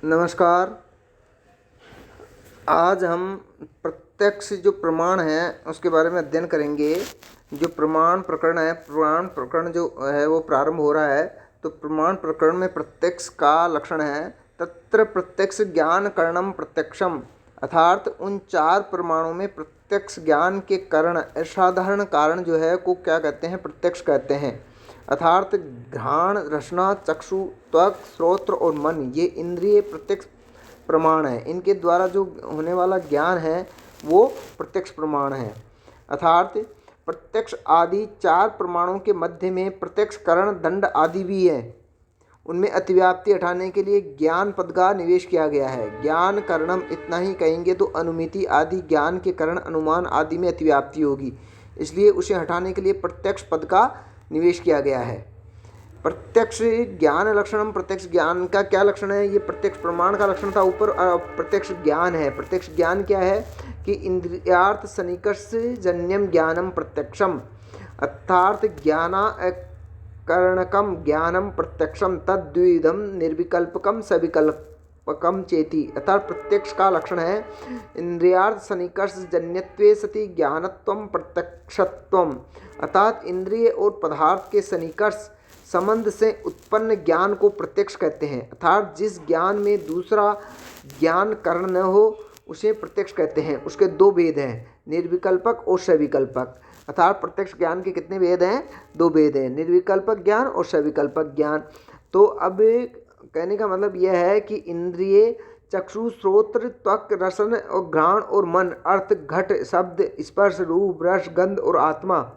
नमस्कार। आज हम प्रत्यक्ष जो प्रमाण है उसके बारे में अध्ययन करेंगे। जो प्रमाण प्रकरण है, प्रमाण प्रकरण जो है वो प्रारंभ हो रहा है। तो प्रमाण प्रकरण में प्रत्यक्ष का लक्षण है तत्र प्रत्यक्ष ज्ञान करणम प्रत्यक्षम, अर्थात उन चार प्रमाणों में प्रत्यक्ष ज्ञान के कारण, असाधारण कारण जो है को क्या कहते हैं? प्रत्यक्ष कहते हैं। अर्थात घ्राण, रसना, चक्षु, त्वक, श्रोत्र और मन, ये इंद्रिय प्रत्यक्ष प्रमाण है। इनके द्वारा जो होने वाला ज्ञान है वो प्रत्यक्ष प्रमाण है। अर्थात प्रत्यक्ष आदि चार प्रमाणों के मध्य में प्रत्यक्ष करण, दंड आदि भी है। उनमें अतिव्याप्ति हटाने के लिए ज्ञान पद का निवेश किया गया है। ज्ञान करणम इतना ही कहेंगे तो अनुमिति आदि ज्ञान के करण, अनुमान आदि में अतिव्याप्ति होगी, इसलिए उसे हटाने के लिए प्रत्यक्ष पद का निवेश किया गया है। प्रत्यक्ष ज्ञान लक्षणम, प्रत्यक्ष ज्ञान का क्या लक्षण है? ये प्रत्यक्ष प्रमाण का लक्षण था ऊपर। प्रत्यक्ष ज्ञान है। प्रत्यक्ष ज्ञान क्या है कि इंद्रियार्थ सन्निकर्ष जन्यम ज्ञानम प्रत्यक्षम, अर्थात ज्ञानाकरणकम ज्ञानम प्रत्यक्षम तद्विधम निर्विकल्पकम सविकल्पकम चेति। अर्थात प्रत्यक्ष का लक्षण है इंद्रियार्थ सन्निकर्ष जन्यत्वे सति ज्ञानत्वम प्रत्यक्षत्वम, अर्थात इंद्रिय और पदार्थ के सन्निकर्ष संबंध से उत्पन्न ज्ञान को प्रत्यक्ष कहते हैं। अर्थात जिस ज्ञान में दूसरा ज्ञान कारण न हो उसे प्रत्यक्ष कहते हैं। उसके दो भेद हैं, निर्विकल्पक और सविकल्पक। अर्थात प्रत्यक्ष ज्ञान के कितने भेद हैं? दो भेद हैं, निर्विकल्पक ज्ञान और सविकल्पक ज्ञान। तो अब कहने का मतलब यह है कि इंद्रिय चक्षु, श्रोत्र, त्वक, रसन और घ्राण और मन, अर्थ, घट, शब्द, स्पर्श, रूप, रस, गंध और आत्मा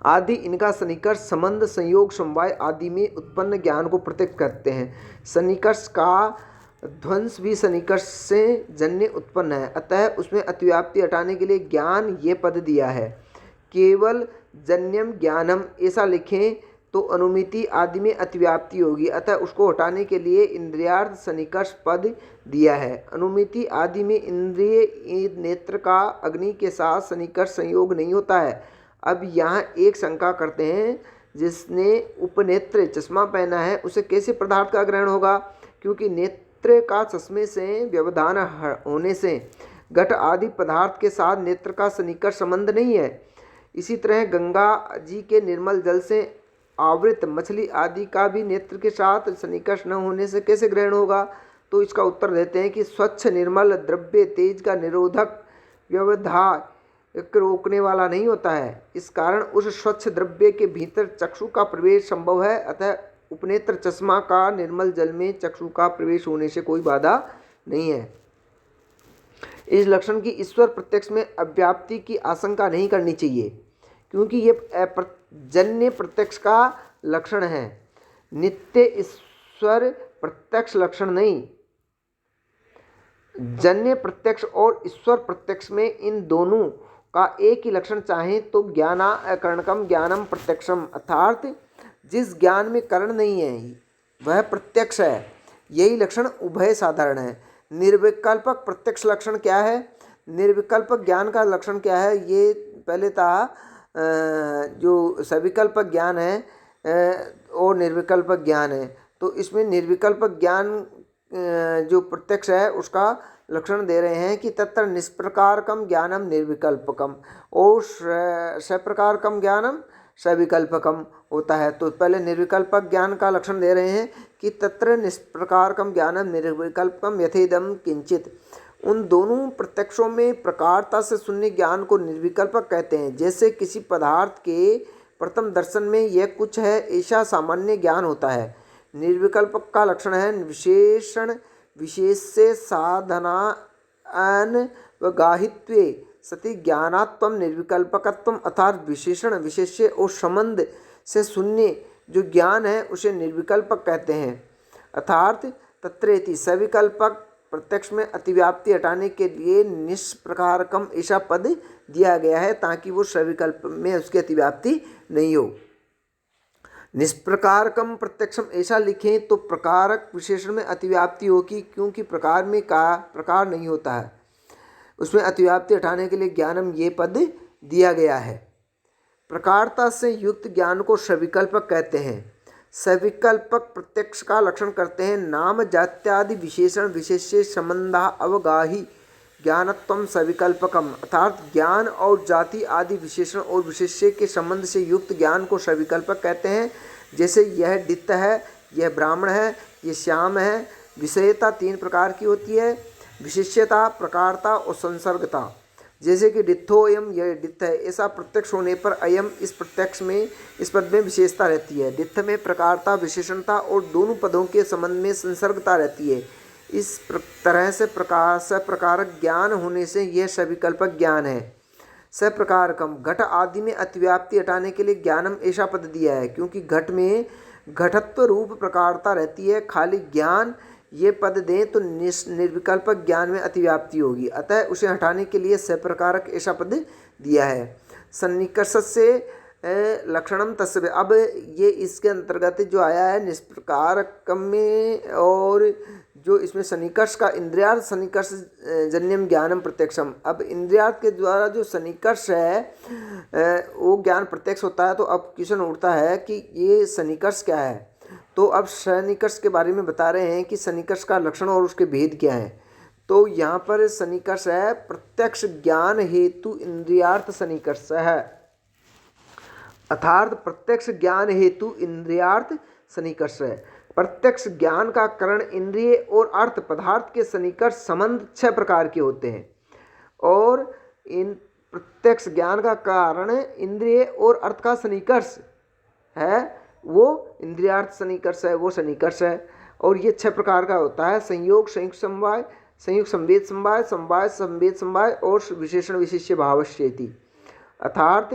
आदि, इनका सन्निकर्ष, संबंध, संयोग, समवाय आदि में उत्पन्न ज्ञान को प्रत्यक्ष कहते हैं। सन्निकर्ष का ध्वंस भी सन्निकर्ष से जन्य उत्पन्न है, अतः उसमें अतिव्याप्ति हटाने के लिए ज्ञान ये पद दिया है। केवल जन्यम ज्ञानम ऐसा लिखें तो अनुमिति आदि में अतिव्याप्ति होगी, अतः उसको हटाने के लिए इंद्रियार्थ सन्निकर्ष पद दिया है। अनुमिति आदि में इंद्रिय नेत्र का अग्नि के साथ सन्निकर्ष संयोग नहीं होता है। अब यहाँ एक शंका करते हैं, जिसने उपनेत्र चश्मा पहना है उसे कैसे पदार्थ का ग्रहण होगा? क्योंकि नेत्र का चश्मे से व्यवधान होने से घट आदि पदार्थ के साथ नेत्र का सन्निकर्ष संबंध नहीं है। इसी तरह गंगा जी के निर्मल जल से आवृत मछली आदि का भी नेत्र के साथ सन्निकर्ष न होने से कैसे ग्रहण होगा? तो इसका उत्तर देते हैं कि स्वच्छ निर्मल द्रव्य तेज का निरोधक व्यवधान रोकने वाला नहीं होता है। इस कारण उस स्वच्छ द्रव्य के भीतर चक्षु का प्रवेश संभव है, अतः उपनेत्र चश्मा का निर्मल जल में चक्षु का प्रवेश होने से कोई बाधा नहीं है। इस लक्षण की ईश्वर प्रत्यक्ष में अव्याप्ति की आशंका नहीं करनी चाहिए, क्योंकि ये जन्य प्रत्यक्ष का लक्षण है, नित्य ईश्वर प्रत्यक्ष लक्षण नहीं। जन्य प्रत्यक्ष और ईश्वर प्रत्यक्ष में इन दोनों का एक ही लक्षण चाहे तो ज्ञानाकरणकम ज्ञानम प्रत्यक्षम, अर्थात जिस ज्ञान में करण नहीं है वह प्रत्यक्ष है, यही लक्षण उभय साधारण है। निर्विकल्पक प्रत्यक्ष लक्षण क्या है? निर्विकल्पक ज्ञान का लक्षण क्या है? ये पहले था जो सविकल्पक ज्ञान है और निर्विकल्पक ज्ञान है। तो इसमें निर्विकल्पक ज्ञान जो प्रत्यक्ष है उसका लक्षण दे रहे हैं कि तत्र निष्प्रकारकम ज्ञानम निर्विकल्पकम और सप्रकारकम ज्ञानम सविकल्पकम होता है। तो पहले निर्विकल्पक ज्ञान का लक्षण दे रहे हैं कि तत्र निष्प्रकारकम ज्ञानम निर्विकल्पकम यथेदम किंचित। उन दोनों प्रत्यक्षों में प्रकारता से शून्य ज्ञान को निर्विकल्पक कहते हैं। जैसे किसी पदार्थ के प्रथम दर्शन में यह कुछ है ऐसा सामान्य ज्ञान होता है। निर्विकल्पक का लक्षण है विशेषण विशेष से साधनान वगाहित्वे सति ज्ञानात्म निर्विकल्पकत्व, अर्थात विशेषण विशेष्य और संबंध से शून्य जो ज्ञान है उसे निर्विकल्पक कहते हैं। अर्थात तत्रेति सविकल्पक प्रत्यक्ष में अतिव्याप्ति हटाने के लिए निष्प्रकारकम ऐसा पद दिया गया है ताकि वो सविकल्प में उसकी अतिव्याप्ति नहीं हो। निष्प्रकारकम प्रत्यक्षम ऐसा लिखें तो प्रकारक विशेषण में अतिव्याप्ति होगी, क्योंकि प्रकार में का प्रकार नहीं होता है, उसमें अतिव्याप्ति हटाने के लिए ज्ञानम ये पद दिया गया है। प्रकारता से युक्त ज्ञान को सविकल्पक कहते हैं। सविकल्पक प्रत्यक्ष का लक्षण करते हैं। नाम जात्यादि विशेषण विशेष्य संबंधा अवगाही ज्ञानत्वम सविकल्पकम, अर्थात ज्ञान और जाति आदि विशेषण और विशेष्य के संबंध से युक्त ज्ञान को सविकल्पक कहते हैं। जैसे यह दित्य है, यह ब्राह्मण है, ये श्याम है। विषयता 3 प्रकार की होती है, विशेष्यता, प्रकारता और संसर्गता। जैसे कि डित्थो अयम, यह डित्थ है, ऐसा प्रत्यक्ष होने पर अयम इस प्रत्यक्ष में, इस पद में विशेषता रहती है। डित्थ में प्रकारता, विशेषणता और दोनों पदों के संबंध में संसर्गता रहती है। इस तरह से सप्रकारक ज्ञान होने से यह सविकल्पक ज्ञान है। सप्रकारकम, घट आदि में अतिव्याप्ति हटाने के लिए ज्ञानम ऐसा पद दिया है, क्योंकि घट में घटत्व रूप प्रकारता रहती है। खाली ज्ञान ये पद दें तो निर्विकल्पक ज्ञान में अतिव्याप्ति होगी, अतः उसे हटाने के लिए सप्रकारक ऐसा पद दिया है। सन्निकर्ष से लक्षणम तस्य, अब ये इसके अंतर्गत जो आया है निष्प्रकारकम में, और जो इसमें सन्निकर्ष का इंद्रियार्थ सन्निकर्ष जन्यम ज्ञानम प्रत्यक्षम। अब इंद्रियार्थ के द्वारा जो सन्निकर्ष है वो ज्ञान प्रत्यक्ष होता है। तो अब क्वेश्चन उठता है कि ये सन्निकर्ष क्या है। तो अब सन्निकर्ष के बारे में बता रहे हैं कि सन्निकर्ष का लक्षण और उसके भेद क्या है। तो यहाँ पर सन्निकर्ष है प्रत्यक्ष ज्ञान हेतु इंद्रियार्थ सन्निकर्ष है, अर्थात प्रत्यक्ष ज्ञान हेतु इंद्रियार्थ सन्निकर्ष है। प्रत्यक्ष ज्ञान का करण इंद्रिय और अर्थ पदार्थ के सन्निकर्ष संबंध 6 प्रकार के होते हैं, और इन प्रत्यक्ष ज्ञान का कारण इंद्रिय और अर्थ का सन्निकर्ष है, वो इंद्रियार्थ सन्निकर्ष है, वो सन्निकर्ष है। और ये 6 प्रकार का होता है, संयोग, संयुक्त समवाय, संयुक्त संवेद समवाय, समवाय संवेद समवाय और विशेषण विशेष्य भावश्येति। अर्थात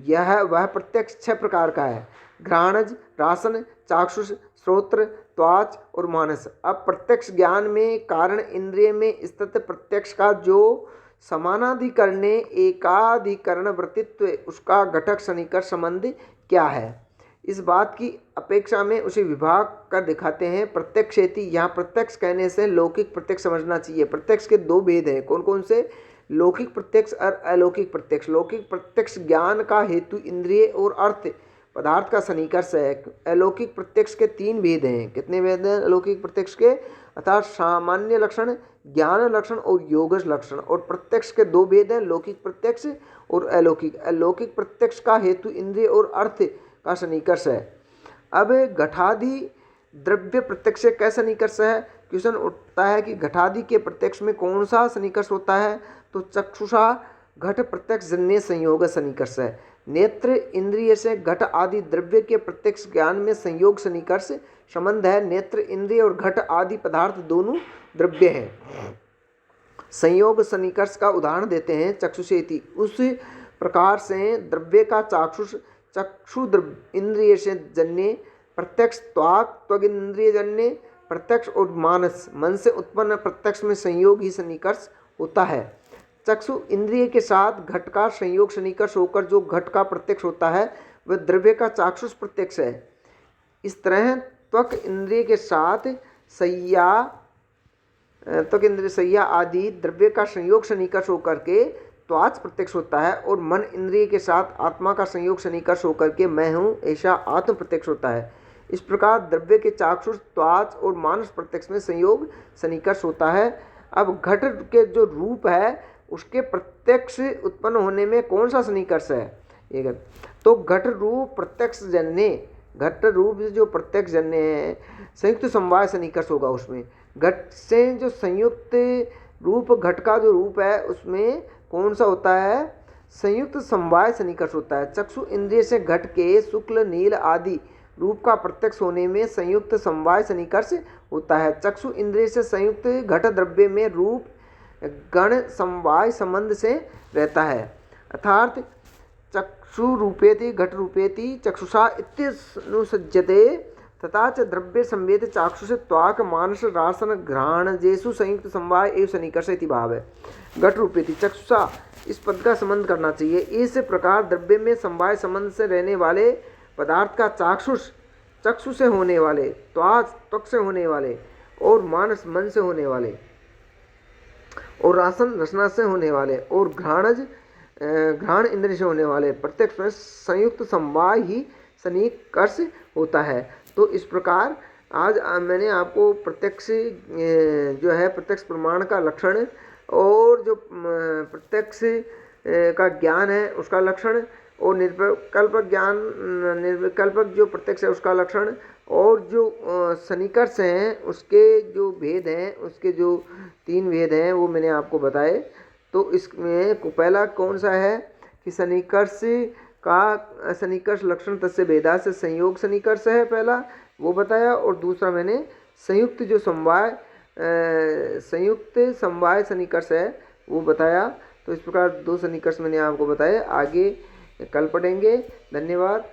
यह वह प्रत्यक्ष 6 प्रकार का है, घ्राणज, रासन, चाक्षुष, श्रोत्र, त्वाच और मानस। अब प्रत्यक्ष ज्ञान में कारण इंद्रिय में स्थित प्रत्यक्ष का जो समानाधिकरणे एकाधिकरण वृत्तित्व, उसका घटक सन्निकर्ष संबंध क्या है, इस बात की अपेक्षा में उसे विभाग कर दिखाते हैं। प्रत्यक्षेति, यहाँ प्रत्यक्ष कहने से लौकिक प्रत्यक्ष समझना चाहिए। प्रत्यक्ष के 2 भेद हैं, कौन कौन से, लौकिक प्रत्यक्ष और अलौकिक प्रत्यक्ष। लौकिक प्रत्यक्ष ज्ञान का हेतु इंद्रिय और अर्थ पदार्थ का सन्निकर्ष है। अलौकिक प्रत्यक्ष के 3 भेद हैं। कितने भेद हैं अलौकिक प्रत्यक्ष के, अर्थात सामान्य लक्षण, ज्ञान लक्षण और योगज लक्षण। और प्रत्यक्ष के 2 भेद हैं, लौकिक प्रत्यक्ष और अलौकिक। अलौकिक प्रत्यक्ष का हेतु इंद्रिय और अर्थ का सन्निकर्ष है। अब घटादि द्रव्य प्रत्यक्ष से कैसा सन्निकर्ष है, क्वेश्चन उठता है कि घटादि के प्रत्यक्ष में कौन सा सन्निकर्ष होता है। तो चक्षुषा घट प्रत्यक्ष जन्य संयोग सन्निकर्ष है। नेत्र इंद्रिय से घट आदि द्रव्य के प्रत्यक्ष ज्ञान में संयोग सन्निकर्ष संबंध है। नेत्र इंद्रिय और घट आदि पदार्थ दोनों द्रव्य हैं। संयोग सन्निकर्ष का उदाहरण देते हैं चक्षुषेति, उस प्रकार से द्रव्य का चाक्षुष चक्षु इंद्रिय से जन्य प्रत्यक्ष, त्वाक त्वग इंद्रिय जन्य प्रत्यक्ष और मानस मन से उत्पन्न प्रत्यक्ष में संयोग ही सन्निकर्ष होता है। चक्षु इंद्रिय के साथ घट का संयोग सन्निकर्ष होकर जो घट का प्रत्यक्ष होता है वह द्रव्य का चाक्षुष प्रत्यक्ष है। इस तरह त्वक इंद्रिय के साथ त्वक इंद्रिय सय्या आदि द्रव्य का संयोग सन्निकर्ष होकर के त्वाच प्रत्यक्ष होता है, और मन इंद्रिय के साथ आत्मा का संयोग सन्निकर्ष होकर के मैं हूँ ऐसा आत्म प्रत्यक्ष होता है। इस प्रकार द्रव्य के चाक्षुष, त्वाच और मानस प्रत्यक्ष में संयोग सन्निकर्ष होता है। अब घट के जो रूप है उसके प्रत्यक्ष उत्पन्न होने में कौन सा सन्निकर्ष है, एक तो घट रूप प्रत्यक्ष जन्य, घट रूप जो प्रत्यक्ष जन्य है संयुक्त समवाय सन्निकर्ष होगा। उसमें घट से जो संयुक्त रूप घट का जो रूप है उसमें कौन सा होता है, संयुक्त समवाय सन्निकर्ष होता है। चक्षु इंद्रिय से घट के शुक्ल नील आदि रूप का प्रत्यक्ष होने में संयुक्त समवाय सन्निकर्ष होता है। चक्षु इंद्रिय से संयुक्त घट द्रव्य में रूप गण समवाय संबंध से रहता है, अर्थात चक्षु रूपेति घट रूपेति चक्षुषा इत्यनुसज्जते तथा च द्रव्य संवेद चाक्षुष त्वाक मानस रासन घ्राणजेषु संयुक्त समवाय एवं सन्निकर्ष इति भाव है। घट रूपेति चक्षुषा, इस पद का संबंध करना चाहिए। इस प्रकार द्रव्य में समवाय संबंध से रहने वाले पदार्थ का चाक्षुष चक्षु से होने वाले, त्वाच त्वक से होने वाले, और मानस मन से होने वाले, और रासन रसना से होने वाले, और घ्राणज घ्राण इंद्रिय से होने वाले प्रत्यक्ष में संयुक्त समवाय ही सन्निकर्ष होता है। तो इस प्रकार आज मैंने आपको प्रत्यक्ष जो है प्रत्यक्ष प्रमाण का लक्षण और जो प्रत्यक्ष का ज्ञान है उसका लक्षण और निर्विकल्पक जो प्रत्यक्ष है उसका लक्षण और जो सन्निकर्ष हैं उसके जो भेद हैं, उसके जो 3 भेद हैं वो मैंने आपको बताए। तो इसमें पहला कौन सा है कि सन्निकर्ष लक्षण तस्य भेदा से संयोग सन्निकर्ष है पहला, वो बताया। और दूसरा मैंने संयुक्त समवाय सन्निकर्ष है वो बताया। तो इस प्रकार 2 सन्निकर्ष मैंने आपको बताए। आगे कल पढ़ेंगे। धन्यवाद।